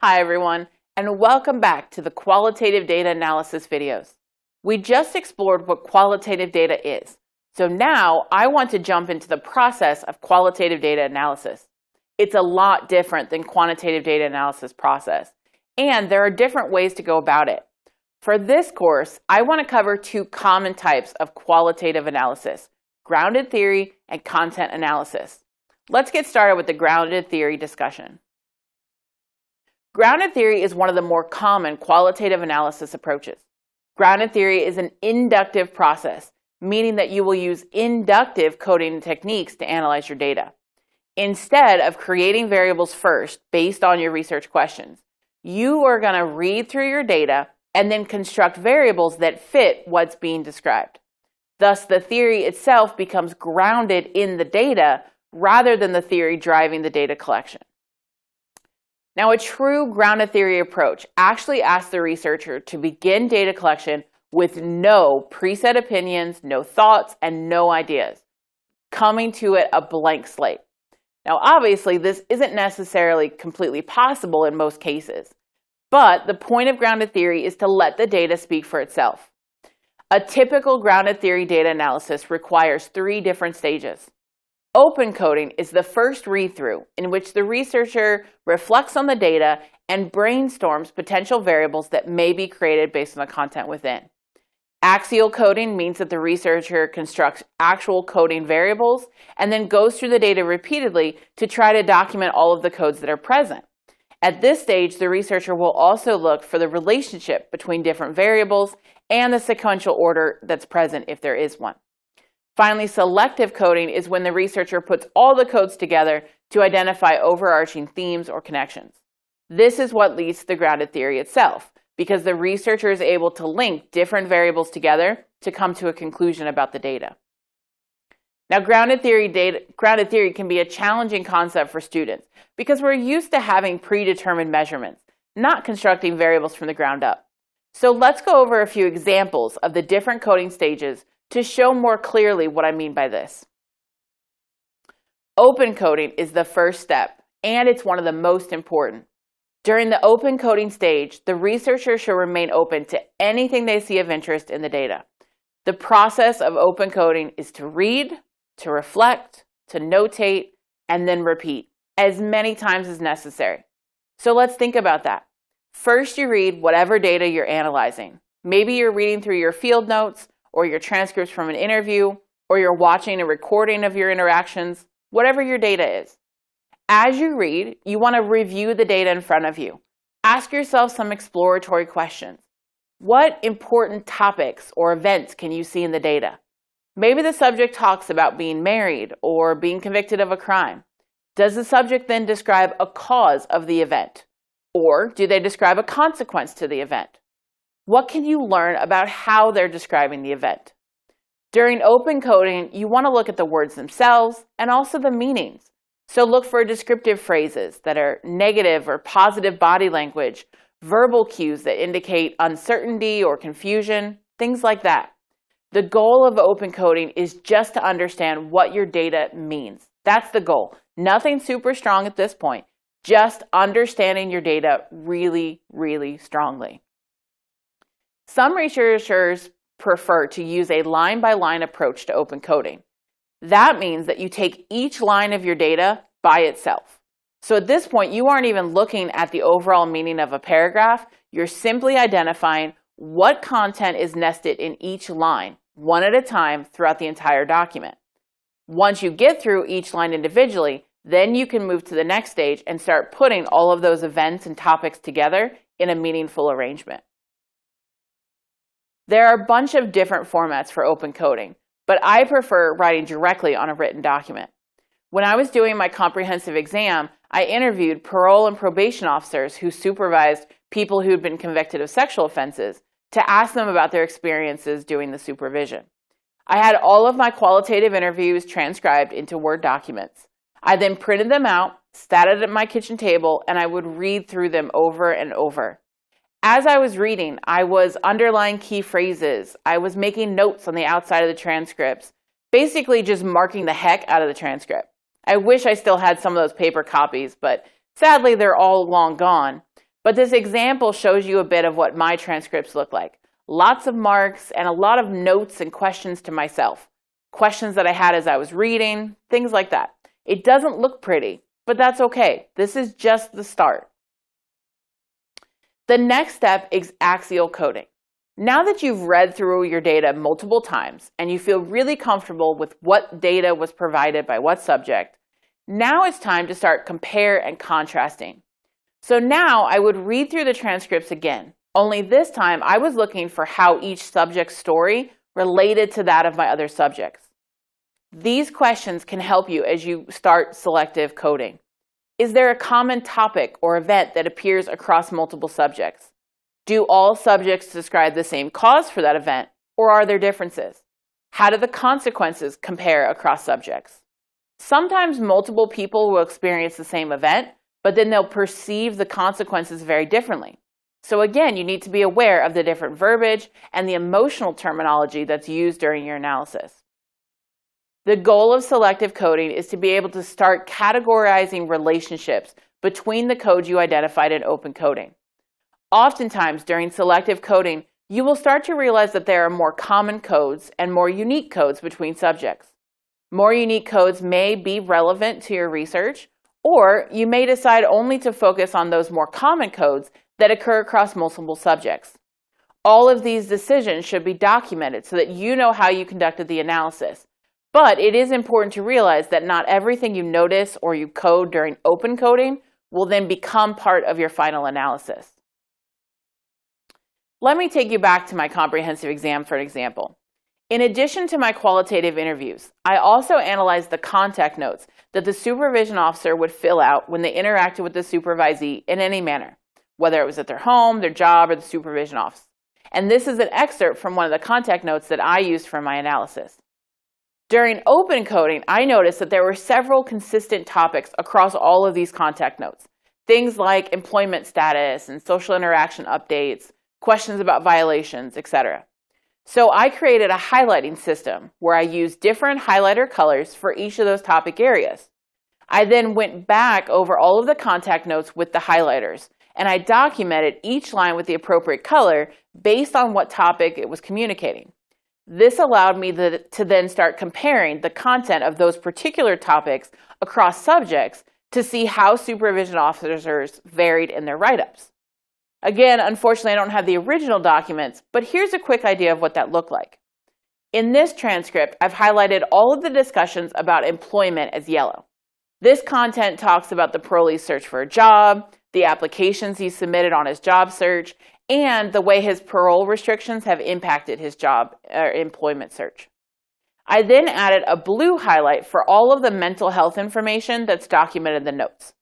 Hi everyone, and welcome back to the qualitative data analysis videos. We just explored what qualitative data is, so now I want to jump into the process of qualitative data analysis. It's a lot different than quantitative data analysis process, and there are different ways to go about it. For this course, I want to cover two common types of qualitative analysis, grounded theory and content analysis. Let's get started with the grounded theory discussion. Grounded theory is one of the more common qualitative analysis approaches. Grounded theory is an inductive process, meaning that you will use inductive coding techniques to analyze your data. Instead of creating variables first based on your research questions, you are going to read through your data and then construct variables that fit what's being described. Thus, the theory itself becomes grounded in the data rather than the theory driving the data collection. Now, a true grounded theory approach actually asks the researcher to begin data collection with no preset opinions, no thoughts, and no ideas, coming to it a blank slate. Now, obviously, this isn't necessarily completely possible in most cases, but the point of grounded theory is to let the data speak for itself. A typical grounded theory data analysis requires three different stages. Open coding is the first read-through in which the researcher reflects on the data and brainstorms potential variables that may be created based on the content within. Axial coding means that the researcher constructs actual coding variables and then goes through the data repeatedly to try to document all of the codes that are present. At this stage, the researcher will also look for the relationship between different variables and the sequential order that's present if there is one. Finally, selective coding is when the researcher puts all the codes together to identify overarching themes or connections. This is what leads to the grounded theory itself, because the researcher is able to link different variables together to come to a conclusion about the data. Now, grounded theory can be a challenging concept for students because we're used to having predetermined measurements, not constructing variables from the ground up. So let's go over a few examples of the different coding stages to show more clearly what I mean by this. Open coding is the first step, and it's one of the most important. During the open coding stage, the researcher should remain open to anything they see of interest in the data. The process of open coding is to read, to reflect, to notate, and then repeat as many times as necessary. So let's think about that. First, you read whatever data you're analyzing. Maybe you're reading through your field notes, or your transcripts from an interview, or you're watching a recording of your interactions, whatever your data is. As you read, you want to review the data in front of you. Ask yourself some exploratory questions. What important topics or events can you see in the data? Maybe the subject talks about being married or being convicted of a crime. Does the subject then describe a cause of the event? Or do they describe a consequence to the event? What can you learn about how they're describing the event? During open coding, you want to look at the words themselves and also the meanings. So look for descriptive phrases that are negative or positive body language, verbal cues that indicate uncertainty or confusion, things like that. The goal of open coding is just to understand what your data means. That's the goal. Nothing super strong at this point, just understanding your data really, really strongly. Some researchers prefer to use a line-by-line approach to open coding. That means that you take each line of your data by itself. So at this point, you aren't even looking at the overall meaning of a paragraph. You're simply identifying what content is nested in each line, one at a time throughout the entire document. Once you get through each line individually, then you can move to the next stage and start putting all of those events and topics together in a meaningful arrangement. There are a bunch of different formats for open coding, but I prefer writing directly on a written document. When I was doing my comprehensive exam, I interviewed parole and probation officers who supervised people who had been convicted of sexual offenses to ask them about their experiences doing the supervision. I had all of my qualitative interviews transcribed into Word documents. I then printed them out, sat at my kitchen table, and I would read through them over and over. As I was reading, I was underlining key phrases. I was making notes on the outside of the transcripts, basically just marking the heck out of the transcript. I wish I still had some of those paper copies, but sadly they're all long gone. But this example shows you a bit of what my transcripts look like. Lots of marks and a lot of notes and questions to myself. Questions that I had as I was reading, things like that. It doesn't look pretty, but that's okay. This is just the start. The next step is axial coding. Now that you've read through your data multiple times and you feel really comfortable with what data was provided by what subject, now it's time to start compare and contrasting. So now I would read through the transcripts again, only this time I was looking for how each subject's story related to that of my other subjects. These questions can help you as you start selective coding. Is there a common topic or event that appears across multiple subjects? Do all subjects describe the same cause for that event, or are there differences? How do the consequences compare across subjects? Sometimes multiple people will experience the same event, but then they'll perceive the consequences very differently. So again, you need to be aware of the different verbiage and the emotional terminology that's used during your analysis. The goal of selective coding is to be able to start categorizing relationships between the codes you identified in open coding. Oftentimes, during selective coding, you will start to realize that there are more common codes and more unique codes between subjects. More unique codes may be relevant to your research, or you may decide only to focus on those more common codes that occur across multiple subjects. All of these decisions should be documented so that you know how you conducted the analysis. But it is important to realize that not everything you notice or you code during open coding will then become part of your final analysis. Let me take you back to my comprehensive exam for an example. In addition to my qualitative interviews, I also analyzed the contact notes that the supervision officer would fill out when they interacted with the supervisee in any manner, whether it was at their home, their job, or the supervision office. And this is an excerpt from one of the contact notes that I used for my analysis. During open coding, I noticed that there were several consistent topics across all of these contact notes. Things like employment status and social interaction updates, questions about violations, etc. So I created a highlighting system where I used different highlighter colors for each of those topic areas. I then went back over all of the contact notes with the highlighters, and I documented each line with the appropriate color based on what topic it was communicating. This allowed me to then start comparing the content of those particular topics across subjects to see how supervision officers varied in their write-ups. Again, unfortunately, I don't have the original documents, but here's a quick idea of what that looked like. In this transcript, I've highlighted all of the discussions about employment as yellow. This content talks about the parolee's search for a job, the applications he submitted on his job search, and the way his parole restrictions have impacted his job or employment search. I then added a blue highlight for all of the mental health information that's documented in the notes.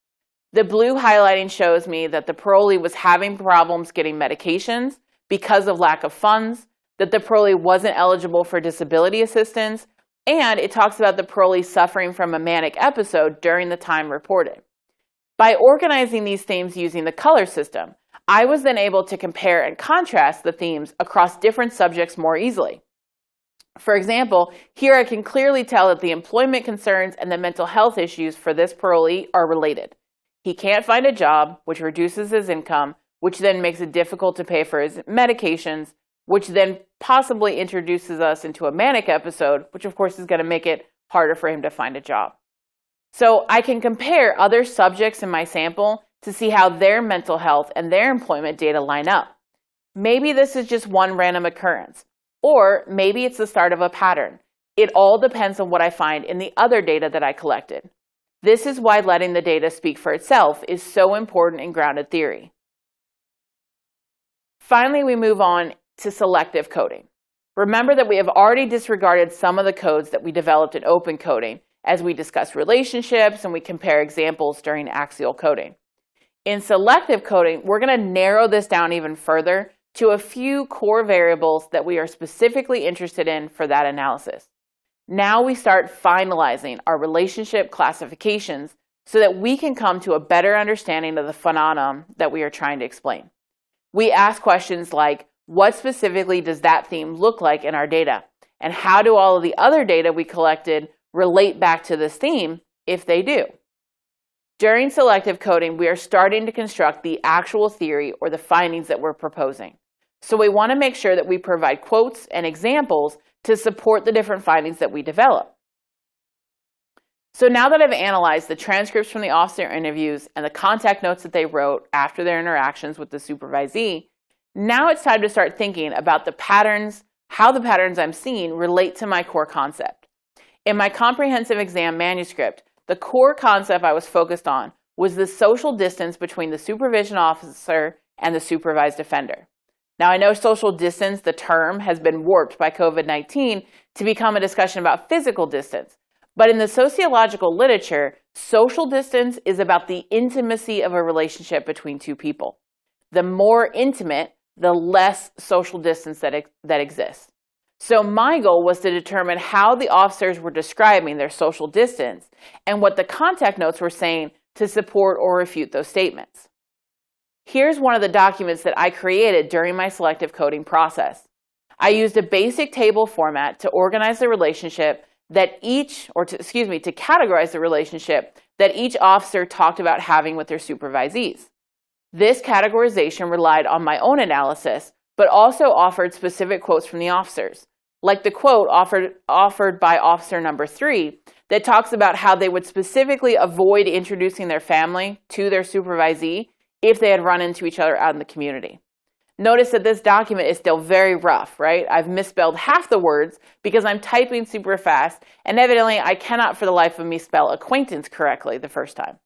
The blue highlighting shows me that the parolee was having problems getting medications because of lack of funds, that the parolee wasn't eligible for disability assistance, and it talks about the parolee suffering from a manic episode during the time reported. By organizing these themes using the color system, I was then able to compare and contrast the themes across different subjects more easily. For example, here I can clearly tell that the employment concerns and the mental health issues for this parolee are related. He can't find a job, which reduces his income, which then makes it difficult to pay for his medications, which then possibly introduces us into a manic episode, which of course is going to make it harder for him to find a job. So I can compare other subjects in my sample to see how their mental health and their employment data line up. Maybe this is just one random occurrence, or maybe it's the start of a pattern. It all depends on what I find in the other data that I collected. This is why letting the data speak for itself is so important in grounded theory. Finally, we move on to selective coding. Remember that we have already disregarded some of the codes that we developed in open coding as we discuss relationships and we compare examples during axial coding. In selective coding, we're going to narrow this down even further to a few core variables that we are specifically interested in for that analysis. Now we start finalizing our relationship classifications so that we can come to a better understanding of the phenomenon that we are trying to explain. We ask questions like, what specifically does that theme look like in our data? And how do all of the other data we collected relate back to this theme, if they do? During selective coding, we are starting to construct the actual theory or the findings that we're proposing. So we want to make sure that we provide quotes and examples to support the different findings that we develop. So now that I've analyzed the transcripts from the officer interviews and the contact notes that they wrote after their interactions with the supervisee, now it's time to start thinking about the patterns, how the patterns I'm seeing relate to my core concept. In my comprehensive exam manuscript, the core concept I was focused on was the social distance between the supervision officer and the supervised offender. Now, I know social distance, the term, has been warped by COVID-19 to become a discussion about physical distance. But in the sociological literature, social distance is about the intimacy of a relationship between two people. The more intimate, the less social distance that exists. So my goal was to determine how the officers were describing their social distance and what the contact notes were saying to support or refute those statements. Here's one of the documents that I created during my selective coding process. I used a basic table format to organize the relationship that to categorize the relationship that each officer talked about having with their supervisees. This categorization relied on my own analysis, but also offered specific quotes from the officers, like the quote offered by officer number 3 that talks about how they would specifically avoid introducing their family to their supervisee if they had run into each other out in the community. Notice that this document is still very rough, right? I've misspelled half the words because I'm typing super fast, and evidently I cannot for the life of me spell acquaintance correctly the first time.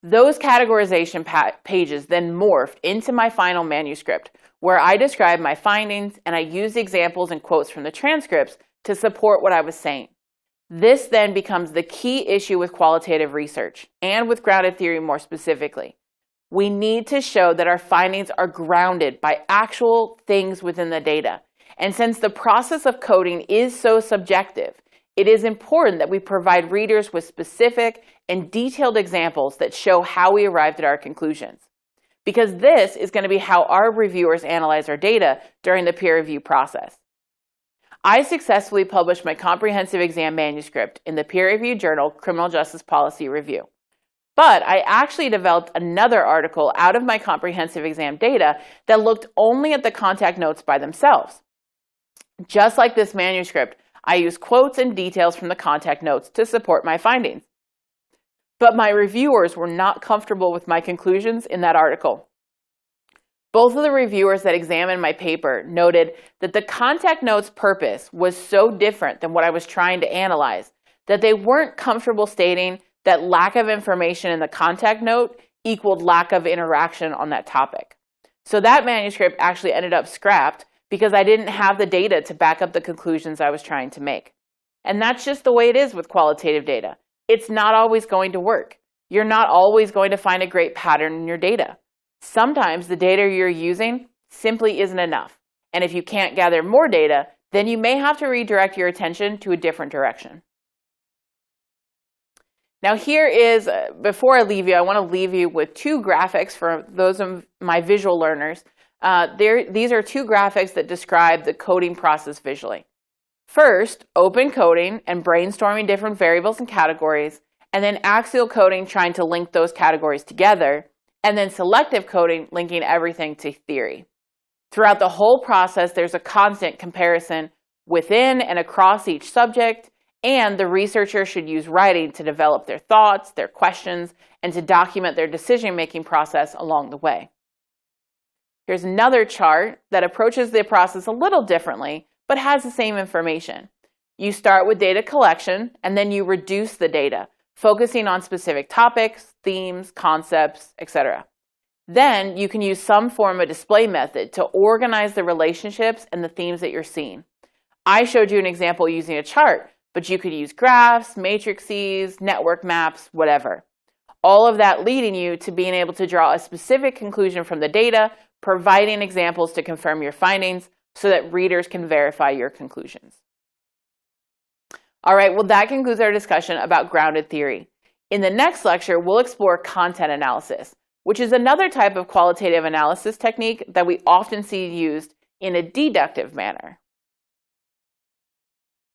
Those categorization pages then morphed into my final manuscript, where I described my findings and I used examples and quotes from the transcripts to support what I was saying. This then becomes the key issue with qualitative research, and with grounded theory more specifically. We need to show that our findings are grounded by actual things within the data. And since the process of coding is so subjective, it is important that we provide readers with specific and detailed examples that show how we arrived at our conclusions. Because this is going to be how our reviewers analyze our data during the peer review process. I successfully published my comprehensive exam manuscript in the peer-reviewed journal Criminal Justice Policy Review. But I actually developed another article out of my comprehensive exam data that looked only at the contact notes by themselves. Just like this manuscript, I used quotes and details from the contact notes to support my findings. But my reviewers were not comfortable with my conclusions in that article. Both of the reviewers that examined my paper noted that the contact notes' purpose was so different than what I was trying to analyze that they weren't comfortable stating that lack of information in the contact note equaled lack of interaction on that topic. So that manuscript actually ended up scrapped because I didn't have the data to back up the conclusions I was trying to make. And that's just the way it is with qualitative data. It's not always going to work. You're not always going to find a great pattern in your data. Sometimes the data you're using simply isn't enough. And if you can't gather more data, then you may have to redirect your attention to a different direction. Now here is, before I leave you, I want to leave you with two graphics for those of my visual learners. These are two graphics that describe the coding process visually. First, open coding and brainstorming different variables and categories, and then axial coding trying to link those categories together, and then selective coding linking everything to theory. Throughout the whole process, there's a constant comparison within and across each subject, and the researcher should use writing to develop their thoughts, their questions, and to document their decision-making process along the way. Here's another chart that approaches the process a little differently, but has the same information. You start with data collection, and then you reduce the data, focusing on specific topics, themes, concepts, etc. Then you can use some form of display method to organize the relationships and the themes that you're seeing. I showed you an example using a chart, but you could use graphs, matrices, network maps, whatever. All of that leading you to being able to draw a specific conclusion from the data, providing examples to confirm your findings so that readers can verify your conclusions. All right, well, that concludes our discussion about grounded theory. In the next lecture, we'll explore content analysis, which is another type of qualitative analysis technique that we often see used in a deductive manner.